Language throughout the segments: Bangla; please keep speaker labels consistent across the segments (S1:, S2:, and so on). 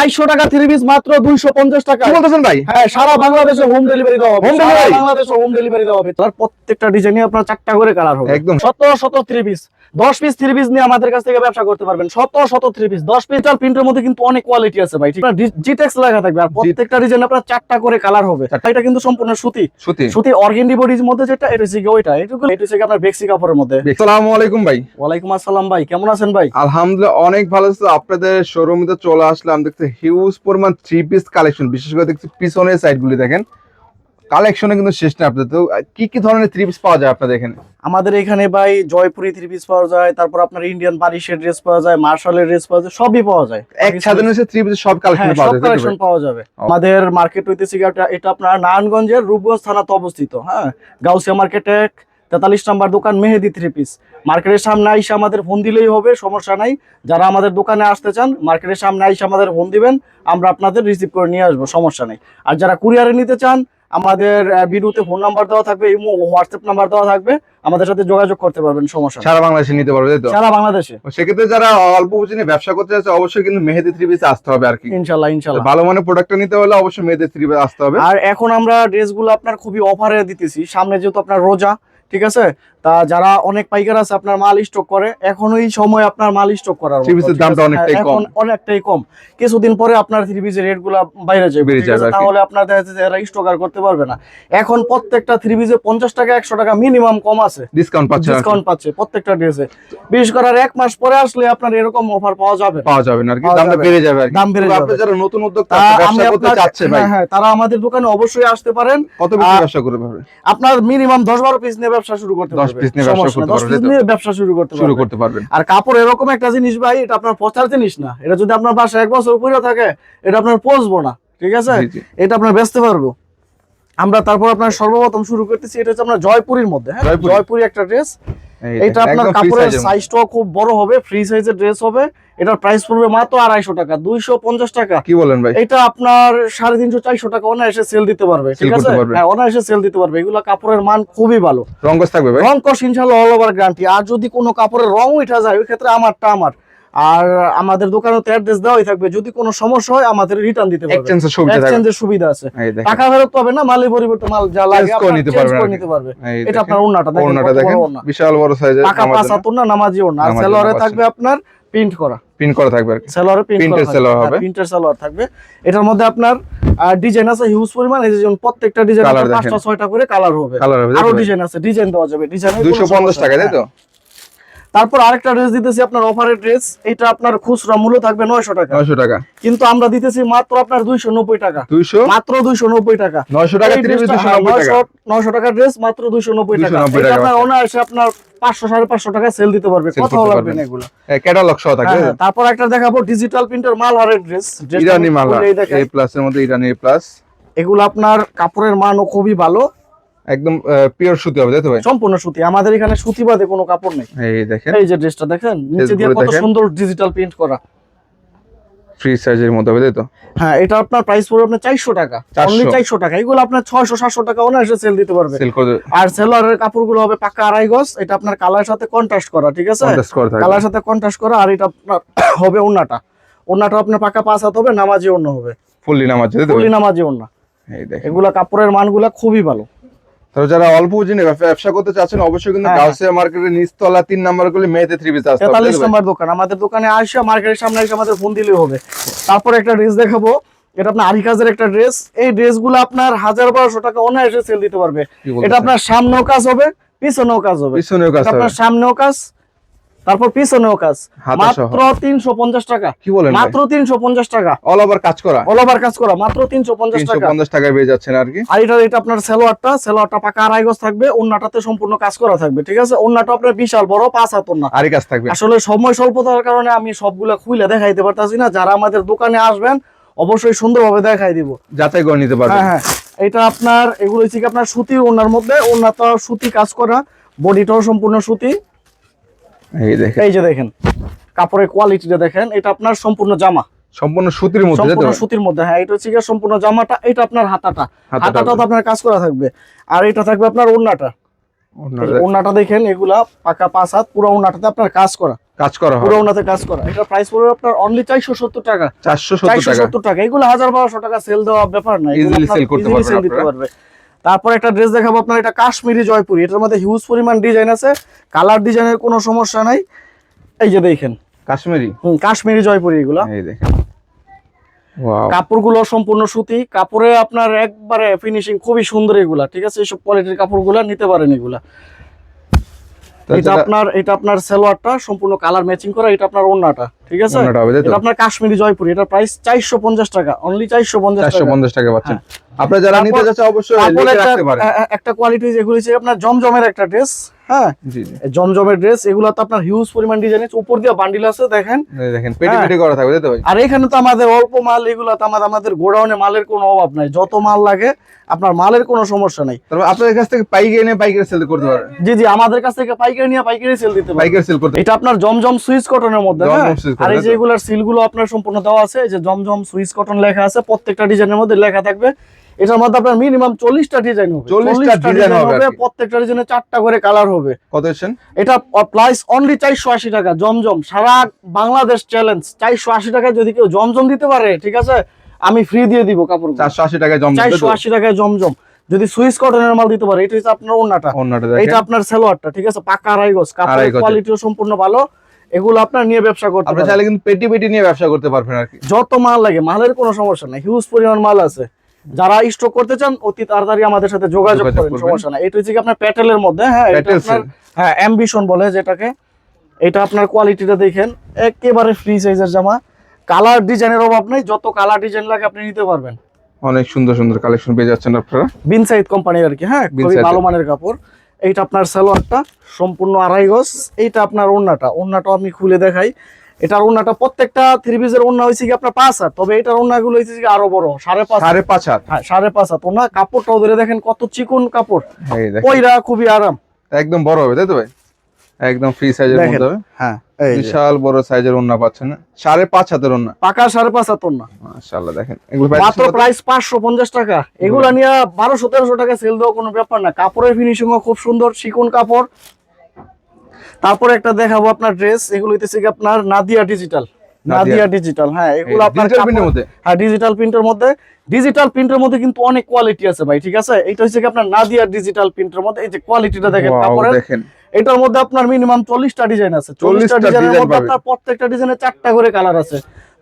S1: 250 টাকা থ্রি পিস মাত্র 250 টাকা।
S2: কি বলতেছেন ভাই?
S1: হ্যাঁ, সারা বাংলাদেশে হোম ডেলিভারি দেওয়া হবে। বাংলাদেশে হোম ডেলিভারি দেওয়া হবে। তার প্রত্যেকটা ডিজাইনে আপনার 4টা করে কালার হবে।
S2: একদম
S1: শত three piece, 10 piece three piece নিয়ে আমাদের কাছ থেকে ব্যবসা করতে পারবেন। শত থ্রি পিস, 10 পিস আর প্রিন্টের মধ্যে কিন্তু অনেক কোয়ালিটি আছে ভাই। ঠিক আছে, জিটেক্স লাগা থাকবে আর প্রত্যেকটা ডিজাইনে আপনার 4টা করে কালার হবে। এটা কিন্তু সম্পূর্ণ সুতি অর্গানডি বডির মধ্যে, যেটা এটা হচ্ছে ওইটা, এটা হচ্ছে আপনার বেক্সি কাপড়ের মধ্যে।
S2: আসসালামু আলাইকুম ভাই।
S1: ওয়ালাইকুম আসসালাম ভাই, কেমন আছেন ভাই?
S2: আলহামদুলিল্লাহ অনেক ভালো আছি। আপনাদের শোরুমে তো চলে আসলাম, দেখতে হিউজ পরিমাণ থ্রি পিস কালেকশন, বিশেষ করে দেখছি পিছনের সাইডগুলি দেখেন, কালেকশনে কিন্তু শেষ না। আপনাদের তো কি ধরনের থ্রি পিস পাওয়া যায় আপনাদের এখানে?
S1: আমাদের এখানে ভাই জয়পুরি থ্রি পিস পাওয়া যায়, তারপর আপনার ইন্ডিয়ান বারিশের ড্রেস পাওয়া যায়, মার্শালের ড্রেস পাওয়া যায়, সবই পাওয়া যায়।
S2: একসাথে নিচে থ্রি পিস সব কালেকশন পাওয়া যায়।
S1: কালেকশন পাওয়া যাবে। আমাদের মার্কেট হইতেছে এটা আপনার নারায়ণগঞ্জের রূপগঞ্জ থানাতে অবস্থিত। হ্যাঁ, গাউসিয়া মার্কেটে 43 নাম্বার দোকান, মেহেদি থ্রি পিস। মার্কেটের সামনে আইসা আমাদের ফোন দিলেই হবে, সমস্যা নাই। যারা আমাদের দোকানে আসতে চান মার্কেটের সামনে আইসা আমাদের ফোন দিবেন, আমরা আপনাদের রিসিভ করে নিয়ে আসবো, সমস্যা নেই। আর যারা কুরিয়ারে নিতে চান, আমাদের ভিডিওতে ফোন নাম্বার দেওয়া থাকবে, ইমো হোয়াটসঅ্যাপ নাম্বার দেওয়া থাকবে, আমাদের সাথে যোগাযোগ করতে পারবেন, সমস্যা নেই।
S2: সারা বাংলাদেশে নিতে পারবে তাই তো?
S1: সারা বাংলাদেশে।
S2: সেক্ষেত্রে যারা অল্প পুঁজি নিয়ে ব্যবসা করতে যাচ্ছে অবশ্যই কিন্তু মেহেদি থ্রি পিস আসতে হবে আর কি।
S1: ইনশাআল্লাহ
S2: ভালো মানের প্রোডাক্টটা নিতে হলে অবশ্যই মেহেদি থ্রি পিস আসতে হবে।
S1: আর এখন আমরা ড্রেসগুলো আপনার খুবই অফারে দিতেছি, সামনে যেহেতু আপনার রোজা, ঠিক আছে, তা যারা অনেক পাইকার আছে আপনার মাল স্টক করে, এখন ওই সময় আপনার মাল স্টক করার
S2: থ্রি পিসের দামটা
S1: অনেকটাই কম। কিছুদিন পরে আপনার থ্রি পিসের রেট গুলা বাইরে যাবে, তাহলে আপনার দেখা যাচ্ছে এরা স্টক আর করতে পারবে না। এখন প্রত্যেকটা থ্রি পিসে 50 টাকা 100 টাকা মিনিমাম কম আছে, ডিসকাউন্ট পাচ্ছে প্রত্যেকটা ড্রেসে। বিশেষ করে 1 মাস পরে আসলে আপনার এরকম অফার পাওয়া যাবে না আর কি, দামটা বেড়ে যাবে আর কি। দাম বেড়ে যাবে। আপনি
S2: যারা নতুন উদ্যোক্তা ব্যবসা করতে চাচ্ছে ভাই,
S1: হ্যাঁ, তারা আমাদের দোকানে অবশ্যই আসতে পারেন।
S2: কত পিস ব্যবসা করতে পারবে?
S1: আপনার মিনিমাম 10-12 পিস নিয়ে ব্যবসা শুরু করতে পারবেন।
S2: 10 পিস নিয়ে ব্যবসা শুরু করতে পারবেন।
S1: আর কাপড় এরকম একটা জিনিস ভাই, এটা আপনার পচার জিনিস না। এটা যদি আপনার বাসায় 1 বছর উপরে থাকে, এটা আপনার পচবো না, ঠিক আছে, এটা আপনার বেচতে পারবো আমরা। তারপর আপনার সর্বপ্রথম শুরু করতেছি, এটা হচ্ছে আপনার জয়পুরির মধ্যে। হ্যাঁ, জয়পুরি একটা ড্রেস। এটা আপনার কাপড়ের সাইজটাও খুব বড় হবে, ফ্রি সাইজের ড্রেস হবে। এটার প্রাইস পড়বে মাত্র 250 টাকা, 250 টাকা।
S2: কি বলেন ভাই?
S1: এটা আপনার 350-400 টাকা অনায়াসে সেল দিতে পারবে, ঠিক আছে। হ্যাঁ, অনায়াসে সেল দিতে পারবে। এগুলা কাপড়ের মান খুবই ভালো,
S2: রংকশ থাকবে ভাই,
S1: রংকশ ইনশাআল্লাহ অল ওভার গ্যারান্টি। আর যদি কোনো কাপড়ের রং উঠা যায়, ওই ক্ষেত্রে আমার আর আমাদের দোকানে তো অ্যাড্রেস দেওয়াই থাকবে, যদি কোনো সমস্যা হয় আমাদের রিটার্ন দিতে পারবে, এক্সচেঞ্জের সুবিধা আছে। টাকা ফেরত পাবে না, মালের পরিবর্তে মাল যা লাগে আপনি চেঞ্জ করে নিতে পারবে। এটা আপনার ওন্নাটা দেখেন,
S2: বিশাল বড় সাইজের,
S1: পাকা পাঁচাত ওন্না, নামাজি ওন্না। আর সেলরে থাকবে আপনার প্রিন্ট করা থাকবে আর কি। সেলরে প্রিন্টের সেলর হবে, প্রিন্টের সেলর থাকবে। এটার মধ্যে আপনার ডিজাইন আছে হিউজ পরিমাণ। এই যে যেমন প্রত্যেকটা ডিজাইন 5টা-6টা করে কালার হবে। আরো ডিজাইন আছে, ডিজাইন দেওয়া যাবে। ডিজাইন
S2: 250 টাকা তাই তো?
S1: তারপর আরেকটা ড্রেস দিতেছি আপনার অফারের ড্রেস। এটা আপনার খুচরা মূল্য থাকবে 900 টাকা, কিন্তু আমরা দিতেছি মাত্র আপনার 290 টাকা। মাত্র 290 টাকা,
S2: 900 টাকা
S1: 900 টাকা ড্রেস মাত্র 290 টাকা। এটা আপনার অনায়াসে আপনার 500-550 টাকা সেল দিতে পারবে, কোথাও লাগবে না এগুলো,
S2: ক্যাটালগ সহ থাকবে।
S1: তারপর একটা দেখাবো ডিজিটাল প্রিন্টার মালহারের ড্রেস,
S2: ইরানি মালহার এ প্লাস এর মধ্যে, ইরানি এ প্লাস।
S1: এগুলো আপনার কাপড়ের মানও খুবই ভালো,
S2: একদম পিওর সুতি হবে তাই তো ভাই?
S1: সম্পূর্ণ সুতি। আমাদের এখানে সুতি বাদে কোনো কাপড় নেই।
S2: এই দেখেন,
S1: এই যে ড্রেসটা দেখেন, নিচে দিয়ে কত সুন্দর ডিজিটাল প্রিন্ট করা,
S2: ফ্রি সাইজের মধ্যে হবে তাই তো?
S1: হ্যাঁ, এটা আপনার প্রাইস পড়বে আপনার 400 টাকা, অনলি 400 টাকা। এগুলো আপনার 600-700 টাকা অনায়াসে সেল দিতে পারবে। আর সেলরের কাপড়গুলো হবে পাকা 2.5 গজ। এটা আপনার কালারের সাথে কন্ট্রাস্ট করা, ঠিক আছে, কালারের সাথে কন্ট্রাস্ট করা। আর এটা আপনার হবে ওন্নাটা আপনার পাকা 5 হাত হবে, নামাজি ওন্না হবে,
S2: ফুললি নামাজি তাই তো?
S1: ফুললি নামাজি ওন্না। এই দেখেন, এগুলা কাপড়ের মানগুলা খুবই ভালো।
S2: তো যারা অল্প পুঁজি নিয়ে ব্যবসা করতে চাচ্ছেন অবশ্যই কিন্তু গাউসিয়া মার্কেটের নিচতলা 3 নাম্বার গলি মেহেদি থ্রি পিস আসতে হবে।
S1: 43 নাম্বার দোকান। আমাদের দোকানে আসা মার্কেটের সামনে এসে আমাদের ফোন দিলেই হবে। তারপর একটা ড্রেস দেখাবো, এটা আপনার আরি কাজের একটা ড্রেস। এই ড্রেসগুলো আপনার 1000-1200 টাকা অনায়াসে সেল দিতে পারবে। এটা আপনার সামনেও কাজ হবে, পিছনেও কাজ হবে। আপনার সামনেও কাজ, তারপর পিছনেও কাজ, মাত্র 350 টাকা।
S2: কি বলেন?
S1: মাত্র 350 টাকা,
S2: অল ওভার কাজ করা,
S1: মাত্র 350 টাকা।
S2: 350 টাকায় পেয়ে যাচ্ছেন আর কি।
S1: আর এটা আপনার সেলোয়ারটা পাকা 2.5 গজ থাকবে, ওন্নাটাতে সম্পূর্ণ কাজ করা থাকবে, ঠিক আছে। ওন্নাটা আপনার বিশাল বড় 5 হাত ওন্না,
S2: আরি কাজ থাকবে।
S1: আসলে সময় স্বল্পতার কারণে আমি সবগুলা খুলে দেখাইতে পারতাছি না। যারা আমাদের দোকানে আসবেন অবশ্যই সুন্দরভাবে দেখাই দিব,
S2: যাচাই করে নিতে পারবেন।
S1: হ্যাঁ, এটা আপনার এগুলো হচ্ছে আপনার সুতির ওন্নার মধ্যে, ওন্নাটা সুতি কাজ করা, বডিটাও সম্পূর্ণ সুতি। এই যে দেখেন কাপড়ের কোয়ালিটিটা দেখেন, এটা আপনার সম্পূর্ণ জামা,
S2: সম্পূর্ণ সুতির
S1: মধ্যে। হ্যাঁ, এটা হচ্ছে সম্পূর্ণ জামাটা। এটা আপনার হাতাটাও আপনার কাজ করা থাকবে। আর এটা থাকবে আপনার ওন্নাটা, ওন্নাটা দেখেন, এগুলা পাকা 5 হাত, পুরো ওন্নাটাতে আপনার কাজ করা
S2: হয়
S1: পুরো ওন্নাতে কাজ করা। এটা প্রাইস পড়বে আপনার অনলি 470 টাকা।
S2: 470
S1: টাকা। এগুলো 1000-1200 টাকা সেল দেওয়া ব্যাপার না, এগুলো
S2: ইজিলি
S1: আপনার
S2: সেল করতে
S1: easily sell দিতে
S2: পারবেন
S1: পারবে। তারপর একটা ড্রেস দেখাবো আপনার, এটা কাশ্মীরি জয়পুরি। এটার মধ্যে হিউজ পরিমাণ ডিজাইন আছে, কালার ডিজাইনের কোনো সমস্যা নাই। এই যে দেখেন
S2: কাশ্মীরি,
S1: কাশ্মীরি জয়পুরি এগুলা।
S2: এই দেখেন ওয়াও,
S1: কাপড়গুলো সম্পূর্ণ সুতি, কাপড়ে আপনার একবারে ফিনিশিং খুবই সুন্দর এগুলা, ঠিক আছে? এইসব কোয়ালিটির কাপড়গুলা নিতে পারেন এগুলা। এটা আপনার সালোয়ারটা সম্পূর্ণ কালার ম্যাচিং করা, এটা আপনার ওন্নাটা, ঠিক আছে? এটা আপনার কাশ্মীরি জয়পুরি, এটা প্রাইস 450 টাকা, অনলি 450
S2: টাকা পাচ্ছেন। আপনারা যারা নিতে যাচ্ছে অবশ্যই লিখে রাখতে পারেন।
S1: একটা কোয়ালিটি যেগুলো হচ্ছে আপনার জমজমের একটা ড্রেস, হ্যাঁ
S2: জি জি,
S1: জমজমের ড্রেস, এগুলো তো আপনার হিউজ পরিমাণ ডিজাইন আছে, উপর দিয়ে বান্ডিল আছে দেখেন,
S2: এই দেখেন পেটি পেটি করা থাকবে, তাই তো ভাই?
S1: আর এখানে তো আমাদের অল্প মাল, এগুলো তো আমাদের গোডাউনে মালের কোনো অভাব নাই, যত মাল লাগে আপনার মালের কোনো সমস্যা নাই।
S2: তারপর আপনাদের কাছ থেকে পাইকারি নিয়ে পাইকারি সেল করতে পারেন।
S1: জি জি, আমাদের কাছ থেকে পাইকারি নিয়ে পাইকারি সেল দিতে পারবেন,
S2: পাইকারি সেল করতে।
S1: এটা আপনার জমজম সুইস কটনের মধ্যে, হ্যাঁ?
S2: জমজম সুইস কটন,
S1: আর এই যে এগুলার সিলগুলো আপনার সম্পূর্ণ দেওয়া আছে, এই যে জমজম সুইস কটন লেখা আছে, প্রত্যেকটা ডিজাইনের মধ্যে লেখা থাকবে। এটার মধ্যে আপনার মিনিমাম 40টা ডিজাইন হবে,
S2: 40টা ডিজাইন হবে,
S1: প্রত্যেকটা ডিজাইনে 4টা করে কালার হবে।
S2: কত এসেন?
S1: এটা প্রাইস অনলি 480 টাকা। জমজম সারা বাংলাদেশ চ্যালেঞ্জ, 480 টাকায় যদি কেউ জমজম দিতে পারে, ঠিক আছে, আমি ফ্রি দিয়ে দিব কাপড়।
S2: 480 টাকায় জমজম,
S1: 480 টাকায় জমজম যদি সুইস কটনের মাল দিতে পারে। এটা হচ্ছে আপনার ওন্নাটা, এটা আপনার সালোয়ারটা, ঠিক আছে? পাকা আড়াই গজ, কাপড়ের কোয়ালিটিও সম্পূর্ণ ভালো। এগুলো আপনার নিয়ে ব্যবসা করতে পারবেন,
S2: আপনি চাইলে কিন্তু পেটি পেটি নিয়ে ব্যবসা করতে পারবেন আর কি।
S1: যত মাল লাগে, মালের কোনো সমস্যা নাই, হিউজ পরিমাণ মাল আছে। যারা স্টক করতে চান অতি তাড়াতাড়ি আমাদের সাথে যোগাযোগ করেন, সমস্যা নাই। এটা হচ্ছে আপনার প্যাটেলের মধ্যে, হ্যাঁ এটা আপনার হ্যাঁ অ্যাম্বিশন বলে যেটাকে। এটা আপনার কোয়ালিটিটা দেখেন, একেবারে ফ্রি সাইজের জামা, কালার ডিজাইনের অভাব নাই, যত কালার ডিজাইন লাগে আপনি নিতে পারবেন।
S2: অনেক সুন্দর সুন্দর কালেকশন পেয়ে যাচ্ছেন আপনারা,
S1: বিন সাইদ কোম্পানির আর কি, হ্যাঁ খুবই ভালো মানের কাপড়। এইটা আপনার সালোয়ারটা সম্পূর্ণ আড়াই গজ, এইটা আপনার ওন্নাটা আমি খুলে দেখাই। এটার ওন্নাটা প্রত্যেকটা থ্রি পিসের ওন্না হয়েছে কি আপনার 5 হাত, তবে এটার ওন্নাগুলো হয়েছে কি আরো বড়, 5.5 হাত। হ্যাঁ 5.5 হাত ওন্না। কাপড়টাও ধরে দেখেন কত চিকন কাপড়, পয়রা খুবই আরাম,
S2: একদম বড় হবে, তাই তো ভাই? একদম ফ্রি সাইজের মধ্যে হবে,
S1: হ্যাঁ
S2: বিশাল বড় সাইজের ওন্না পাচ্ছেন, 5.5 হাতের ওন্না,
S1: পাকা 5.5 হাত ওন্না।
S2: মাশাআল্লাহ দেখেন, এগুলো
S1: মাত্র প্রাইস 550 টাকা। এগুলা নিয়ে 1200-1300 টাকা সেল দেওয়া কোনো ব্যাপার না, কাপড়ের ফিনিশিংও খুব সুন্দর, চিকন কাপড়। তারপরে একটা দেখাবো আপনার ড্রেস, এগুলো হইতেছে কি আপনার নাদিয়া ডিজিটাল, হ্যাঁ এগুলো আপনার
S2: প্রিন্টের মধ্যে,
S1: হ্যাঁ ডিজিটাল প্রিন্টের মধ্যে কিন্তু অনেক কোয়ালিটি আছে ভাই, ঠিক আছে? এটা হচ্ছে কি আপনার নাদিয়া ডিজিটাল প্রিন্টের মধ্যে, এই যে কোয়ালিটিটা দেখেন কাপড়ের, এটার মধ্যে আপনার মিনিমাম 40টা ডিজাইন আছে, 40টা ডিজাইনের মধ্যে আপনার প্রত্যেকটা ডিজাইনে 4টা করে কালার আছে।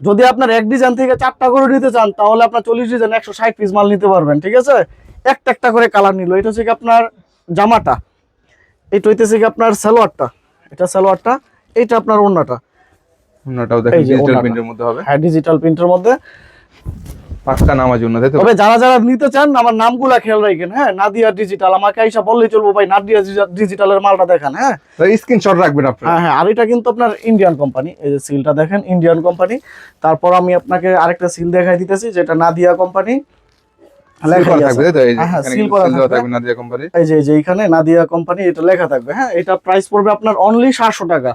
S1: যদি আপনার এক ডিজাইন থেকে 4টা করে নিতে চান, তাহলে আপনার 40 ডিজাইন 160 পিস মাল নিতে পারবেন, ঠিক আছে? একটা একটা করে কালার নিল। এটা হচ্ছে কি আপনার জামাটা, এটা হইতেছে কি আপনার সালোয়ারটা, এটা সালোয়ারটা, এটা আপনার
S2: ওন্নাটাও দেখেন ডিজিটাল প্রিন্টের মধ্যে হবে,
S1: হ্যাঁ ডিজিটাল প্রিন্টের মধ্যে,
S2: পাক্কা নামাজ ওন্না, তাই তো?
S1: তবে যারা যারা নিতে চান আমার নামগুলা খেয়াল রাখেন, হ্যাঁ নাদিয়া ডিজিটাল, আমাকে আইসা বললেই চলবো ভাই নাদিয়া ডিজিটালের মালটা দেখান, হ্যাঁ
S2: স্ক্রিনশট রাখবেন আপনারা।
S1: হ্যাঁ, আর এটা কিন্তু আপনার ইন্ডিয়ান কোম্পানি, এই যে সিলটা দেখেন ইন্ডিয়ান কোম্পানি। তারপর আমি আপনাকে আরেকটা সিল দেখাই দিতেছি, যেটা নাদিয়া কোম্পানি লেখা থাকবে, তাই তো? এই যে এখানে সিল করা থাকবে নাদিয়া কোম্পানি, এই যে এখানে নাদিয়া কোম্পানি এটা লেখা থাকবে, হ্যাঁ। এটা প্রাইস পড়বে আপনার অনলি 700 টাকা।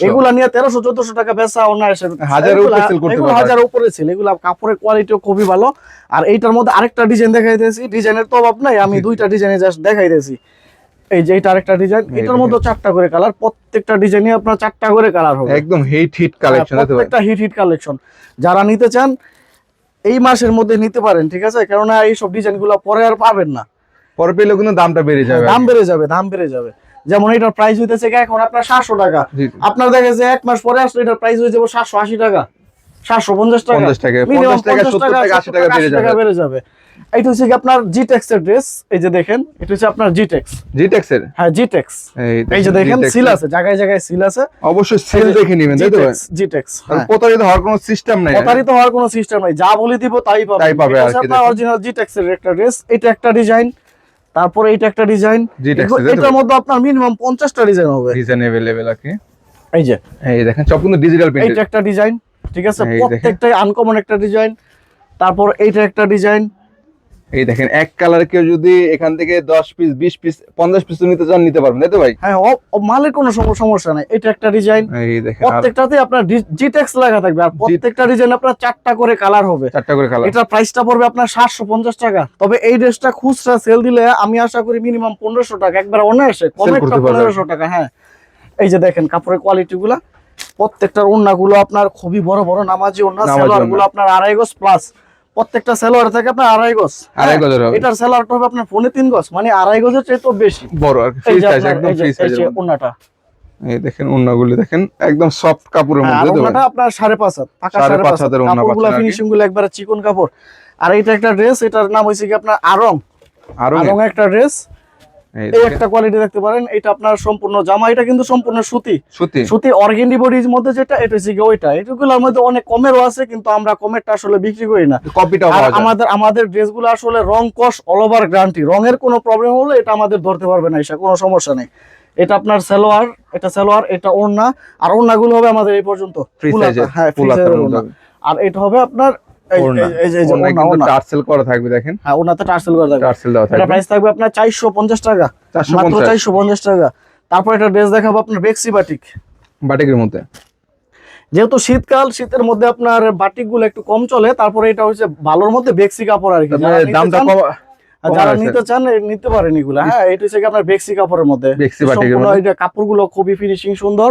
S1: এগুলা নিয়ে 1300-1400 টাকা বেচা অনায়াসে,
S2: 1000 উপরে সেল করতে পারবেন,
S1: 1000 উপরে সেল। এগুলা কাপড়ের কোয়ালিটিও খুবই ভালো। আর এইটার মধ্যে আরেকটা ডিজাইন দেখাইতেছি, ডিজাইনের তো অভাব নাই, আমি দুইটা ডিজাইনে জাস্ট দেখাইতেছি। এই যে এটা আরেকটা ডিজাইন, এটার মধ্যে 4টা করে কালার, প্রত্যেকটা ডিজাইনে আপনার 4টা করে কালার হবে,
S2: একদম হিট কালেকশন,
S1: প্রত্যেকটা হিট কালেকশন। যারা নিতে চান এই মাসের মধ্যে নিতে পারেন, ঠিক আছে? কারণ এই সব ডিজাইনগুলো পরে আর পাবেন না,
S2: পরে পেলে কিন্তু দামটা বেড়ে যাবে,
S1: দাম বেড়ে যাবে। যেমন এটার প্রাইস হইতেছে এখন আপনার 700 টাকা, আপনার দেখা যায় এক মাস পরে আসলে এটার প্রাইস হয়ে যাবে 780 টাকা, 750 টাকা,
S2: 50 টাকা, 70 টাকা, 80 টাকা
S1: বেড়ে যাবে। এটা হচ্ছে কি আপনার জিটেক্স এর ড্রেস, এই যে দেখেন এটা হচ্ছে আপনার জিটেক্স এর, হ্যাঁ জিটেক্স, এই যে দেখেন সিল আছে, জায়গায় জায়গায় সিল আছে,
S2: অবশ্যই সিল দেখে নেবেন, তাই তো?
S1: জিটেক্স,
S2: প্রতারিত হওয়ার কোনো সিস্টেম নাই,
S1: যা বলে দিব তাই পাবে। এটা হচ্ছে আপনার অরিজিনাল জিটেক্স এর একটা ড্রেস, এটা একটা ডিজাইন, তারপরে এটা একটা ডিজাইন, এটার মধ্যে আপনার মিনিমাম 50টা ডিজাইন হবে,
S2: ডিজাইন अवेलेबल আছে।
S1: এই
S2: দেখেন সব কিন্তু ডিজিটাল প্রিন্ট,
S1: এটা একটা ডিজাইন, ঠিক আছে? প্রত্যেকটাই আনকমন একটা ডিজাইন। তারপর এইটা একটা ডিজাইন,
S2: এই দেখেন এক কালার কেউ যদি এখান থেকে 10 পিস 20 পিস 50 পিস নিতে চান নিতে পারবেন, তাই তো ভাই?
S1: হ্যাঁ, মালের কোনো সমস্যা নাই। এটা একটা ডিজাইন,
S2: এই দেখেন
S1: প্রত্যেকটাতে আপনার জিটেক্স লাগা থাকবে, আর প্রত্যেকটা ডিজাইন আপনার 4টা করে কালার হবে,
S2: 4টা করে কালার।
S1: এটা প্রাইসটা পড়বে আপনার 750 টাকা। তবে এই ড্রেসটা খুচরা সেল দিলে আমি আশা করি মিনিমাম 1500 টাকা, একবার অনায়াসে কমেরটা 1500 টাকা। হ্যাঁ, এই যে দেখেন কাপড়ের কোয়ালিটি গুলা, প্রত্যেকটার ওড়নাগুলো আপনার খুবই বড় বড় নামাজি ওড়না, সালোয়ার গুলো আপনার 2.5 গজ প্লাস, প্রত্যেকটা সালোয়ার থেকে আপনার 2.5 গজ।
S2: 2.5 গজের হবে।
S1: এটার সালোয়ারটা হবে আপনার 3.5 গজ, মানে 2.5 গজের চেয়ে তো বেশি
S2: বড় আর ফ্রি সাইজ, একদম ফ্রি সাইজের মধ্যে
S1: ওড়নাটা।
S2: এই দেখেন ওড়নাগুলো দেখেন একদম সফট কাপড়ের
S1: হ্যাঁ,
S2: মধ্যে,
S1: আর ওড়নাটা আপনার 5.5 হাত, পাকা 5.5 হাত কাপড়গুলো, ফিনিশিং গুলো একবারে চিকন কাপড়। আর এটা একটা ড্রেস, এটার নাম হইছে কি আপনার আরং একটা ড্রেস। এই একটা কোয়ালিটি দেখতে পারেন, এটা আপনার সম্পূর্ণ জামা, এটা কিন্তু সম্পূর্ণ সুতি অর্গেন্ডি বডির মধ্যে, যেটা এটা হচ্ছে কি ওইটা। এগুলোর মধ্যে অনেক কমেরও আছে, কিন্তু আমরা কমেরটা আসলে বিক্রি করি না,
S2: কপিটা
S1: আর
S2: পাওয়া যায়।
S1: আমাদের ড্রেসগুলো আসলে রং কস অল ওভার গ্যারান্টি, রঙের কোনো প্রবলেম হলে এটা আমাদের ধরতে পারবে না, এটা কোনো সমস্যা নেই। এটা আপনার সালোয়ার, এটা ওড়না, আর ওড়নাগুলো হবে আমাদের এই পর্যন্ত
S2: ফ্রি
S1: ফুল
S2: সাইজে,
S1: হাতা। হ্যাঁ,
S2: ফুল হাতার মধ্যে।
S1: আর এটা হবে আপনার এই যে
S2: ওড়না কিন্তু
S1: ওড়না।
S2: টার্সেল করা থাকবে দেখেন,
S1: হ্যাঁ, ওড়নাতে টার্সেল করা থাকবে।
S2: টার্সেল দেওয়া
S1: এটা
S2: থাকবে।
S1: প্রাইস থাকবে আপনার 450 টাকা, মাত্র 450 টাকা। তারপর একটা ড্রেস দেখাবো আপনার বেক্সি বাটিক,
S2: বাটিকের মধ্যে।
S1: যেহেতু শীতকাল, শীতের মধ্যে আপনার বাটিক গুলো একটু কম চলে, তারপরে এটা হচ্ছে ভালোর মধ্যে বেক্সি কাপড় আর কি।
S2: দামটা কম,
S1: যারা নিতে চান নিতে পারেন এগুলা। হ্যাঁ, এটা হচ্ছে আপনার বেক্সি কাপড়ের মধ্যে,
S2: বেক্সি বাটিকের মধ্যে।
S1: এটা কাপড়গুলো খুবই ফিনিশিং সুন্দর,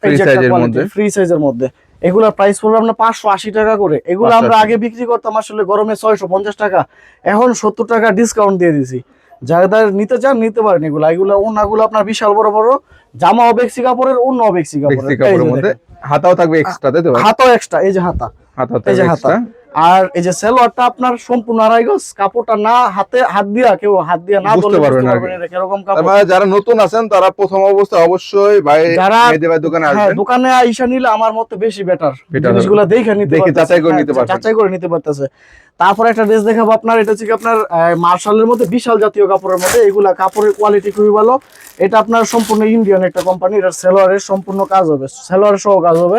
S2: ফ্রি সাইজের মধ্যে,
S1: ফ্রি সাইজের মধ্যে। এগুলা প্রাইস পড়বে আপনার 580 টাকা করে। এগুলো আমরা আগে বিক্রি করতাম আসলে গরমে 650 টাকা, এখন 70 টাকা ডিসকাউন্ট দিয়ে দিছি। যারা নিতে চান নিতে পারেন এগুলা। ওড়নাগুলো আপনার বিশাল বড় বড়, জামাও বেক্সি কাপড়ের, ওড়নাও বেক্সি কাপড়ের
S2: মধ্যে, হাতাও থাকবে এক্সট্রা, তাই তো?
S1: হাতাও এক্সট্রা, এই যে হাতা, এই যে হাতা। আর এই যে সালোয়ারটা আপনার সম্পূর্ণ 2.5 গজ, কাপড়টা না হাত দিয়া না
S2: বুঝতে পারবেন না
S1: এরকম কাপড়।
S2: মানে যারা নতুন আছেন তারা প্রথম অবস্থায় অবশ্যই ভাই মেহেদী ভাই দোকানে আসবেন।
S1: দোকানে আইসা নিলে আমার মতে বেশি বেটার, জিনিসগুলো দেখে যাচাই করে নিতে পারতেছে। তারপর একটা ড্রেস দেখাবো আপনার, এটা হচ্ছে আপনার মার্শালের মধ্যে, বিশাল জাতীয় কাপড়ের মধ্যে। এগুলা কাপড়ের কোয়ালিটি খুবই ভালো। এটা আপনার সম্পূর্ণ ইন্ডিয়ান একটা কোম্পানি, এটা সালোয়ারের সম্পূর্ণ কাজ হবে, সালোয়ার সহ কাজ হবে,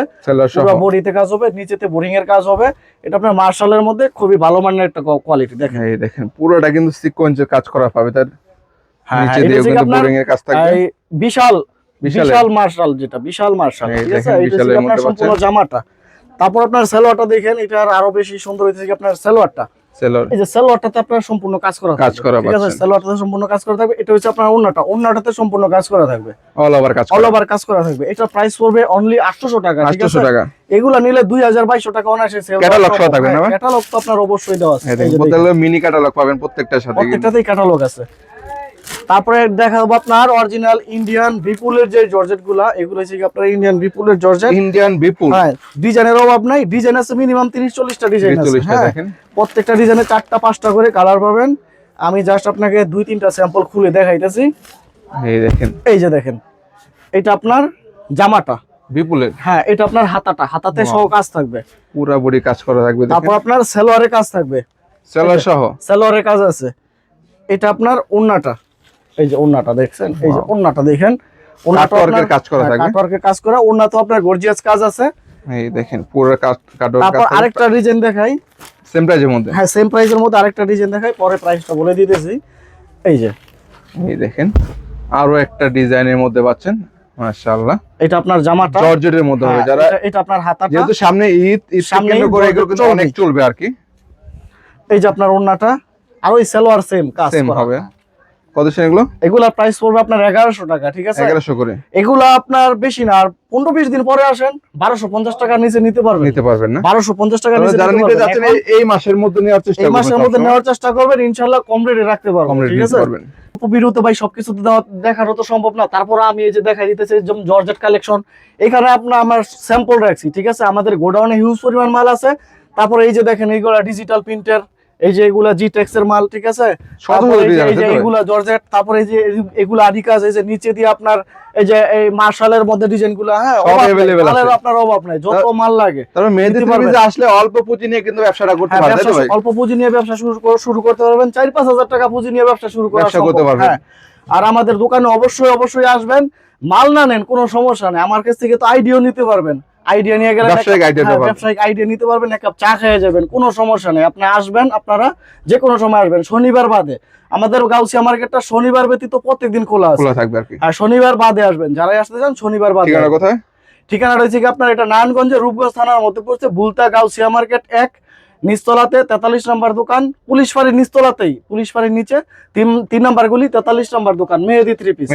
S1: পুরো বডিতে কাজ হবে, নিচেতে বোরিং এর কাজ হবে। এটা আপনার মার্শালের মধ্যে খুবই ভালো মানের একটা কোয়ালিটি। দেখেন
S2: এই দেখেন পুরোটা কিন্তু সিকোয়েন্সের কাজ করা পাবে, তার নিচে দিয়ে কিন্তু বোরিং এর কাজ থাকবে।
S1: বিশাল মার্শাল, যেটা বিশাল মার্শাল, ঠিক আছে? এটা হচ্ছে আপনার সম্পূর্ণ জামাটা। তারপর আপনার সালোয়ারটা দেখেন, এটার আরো বেশি সুন্দর হইছে আপনার সালোয়ারটা। এই যে সালোয়ারটাতে আপনার সম্পূর্ণ কাজ করা থাকবে, ঠিক আছে? সালোয়ারটাতে সম্পূর্ণ কাজ করা থাকবে। এটা হচ্ছে আপনার ওড়নাটাতে সম্পূর্ণ কাজ করা থাকবে, অল ওভার কাজ করা থাকবে। এটা প্রাইস পড়বে অনলি 800 টাকা, ঠিক আছে? এগুলা নিলে 2000-2200 টাকা অনায়াসে সেল।
S2: ক্যাটালগ সহ থাকবে না?
S1: ক্যাটালগ তো আপনার অবশ্যই দেওয়া আছে,
S2: এই যে মিনি ক্যাটালগ পাবেন প্রত্যেকটার সাথে,
S1: প্রত্যেকটাতেই ক্যাটালগ আছে। তারপরে দেখাবো আপনার অরিজিনাল ইন্ডিয়ান বিপুলের যে জর্জেট গুলা, এগুলো হচ্ছে আপনার ইন্ডিয়ান বিপুলের জর্জেট। হ্যাঁ, ডিজাইনের অভাব নাই, ডিজাইন আছে মিনিমাম 30-40টা ডিজাইন আছে। হ্যাঁ, প্রত্যেকটা ডিজাইনে 4টা-5টা করে কালার পাবেন। আমি জাস্ট আপনাকে 2-3টা স্যাম্পল খুলে দেখাইতেছি।
S2: এই দেখেন,
S1: এই যে দেখেন, এটা আপনার জামাটা
S2: বিপুলের।
S1: হ্যাঁ, এটা আপনার হাতাতে সহ কাজ থাকবে,
S2: পুরো বডি কাজ করা থাকবে।
S1: তারপর আপনার সালোয়ারে কাজ থাকবে, সালোয়ারে কাজ আছে। এটা আপনার ওড়নাটা, এই যে ওড়নাটা দেখছেন, এই যে ওড়নাটা দেখেন,
S2: কাটওয়ার্কের কাজ করা থাকবে,
S1: কাটওয়ার্কের কাজ করা। ওড়না তো আপনার গর্জিয়াস কাজ আছে।
S2: এই দেখেন পুরো কাটওয়ার্ক।
S1: তারপর আরেকটা ডিজাইন দেখাই
S2: সেম প্রাইজের মধ্যে।
S1: হ্যাঁ, সেম প্রাইজের মধ্যে আরেকটা ডিজাইন দেখাই, পরে প্রাইসটা বলে দিতেছি। এই যে
S2: এই দেখেন আরো একটা ডিজাইনের মধ্যে পাচ্ছেন, মাশাআল্লাহ।
S1: এটা আপনার জামাটা
S2: জর্জেটের মধ্যে হবে, যারা
S1: এটা আপনার হাতাটা,
S2: যেহেতু সামনে ঈদ কেন্দ্র করে এগুলো কিন্তু অনেক চলবে আর কি।
S1: এই যে আপনার ওড়নাটা, আর ওই সালোয়ার সেম কাজ
S2: হবে। কত এগুলো?
S1: এগুলা প্রাইস পড়বে আপনার 1100 টাকা, ঠিক আছে?
S2: 1100 করে।
S1: এগুলা আপনার বেশি না, আর 15-20 দিন পরে আসেন 1250 টাকার নিচে নিতে পারবেন না। 1250 টাকার নিচে
S2: যারা নিতে যাচ্ছেন এই মাসের মধ্যে নেওয়ার চেষ্টা করবেন,
S1: এই মাসের মধ্যে নেওয়ার চেষ্টা করবেন, ইনশাআল্লাহ কম রেটে রাখতে পারবেন, ঠিক আছে? ভিডিওতে ভাই সবকিছু দেখানো তো সম্ভব না, তারপর আমি এই যে দেখাই দিতেছি যেমন জর্জেট কালেকশন। এখানে আপনার আমার স্যাম্পল রাখছি, ঠিক আছে? আমাদের গোডাউনে হিউজ পরিমাণ মাল আছে। তারপর এই যে দেখেন, এইগুলা ডিজিটাল প্রিন্টার, এই যে এগুলা জিটেক্স এর মাল, ঠিক আছে? এই যে এগুলা জর্জেট, তারপরে এই যে এগুলা আদিকাজ, এই যে নিচে দিয়ে আপনার এই যে এই মার্শালের মধ্যে ডিজাইন গুলা, হ্যাঁ, আপনার অভাব নাই, যত মাল লাগে।
S2: তবে মেহেদী থ্রিপিসে আসলে অল্প পুঁজি নিয়ে কিন্তু ব্যবসাটা করতে পারবেন, তাই তো ভাই?
S1: অল্প পুঁজি নিয়ে ব্যবসা শুরু করতে পারবেন, 4-5 হাজার টাকা পুঁজি নিয়ে ব্যবসা শুরু করতে পারবেন। আর আমাদের দোকানে অবশ্যই আসবেন। মাল না নেন কোনো সমস্যা নেই, আমার কাছ থেকে তো আইডিও নিতে পারবেন। আইডিয়া নিয়ে গেলে
S2: ব্যবসায়িক idea নিতে পারবেন।
S1: ব্যবসায়িক আইডিয়া নিতে পারবেন, এক কাপ চা খেয়ে যাবেন, কোনো সমস্যা নেই। আপনি আসবেন, আপনারা যে কোনো সময় আসবেন, শনিবার বাদে। আমাদের গাউসিয়া মার্কেটটা শনিবার ব্যতীত প্রত্যেকদিন খোলা আছে।
S2: খোলা থাকবে আর কি।
S1: আর শনিবার বাদে আসবেন, যারাই আসতে চান শনিবার বাদে
S2: ঠিকানা
S1: আসবেন।
S2: কোথায়?
S1: ঠিকানা রয়েছে কি আপনার, এটা নারায়ণগঞ্জের রূপগঞ্জ থানার মধ্যে পড়ছে, বুলতা গাউসিয়া মার্কেট 1, নিচতলাতে 43 নম্বর দোকান, পুলিশ ফাঁড়ির নিচতলাতেই, পুলিশ ফাঁড়ির নিচে 3 নম্বর গলি, 43 নম্বর দোকান, মেহেদি থ্রি পিস।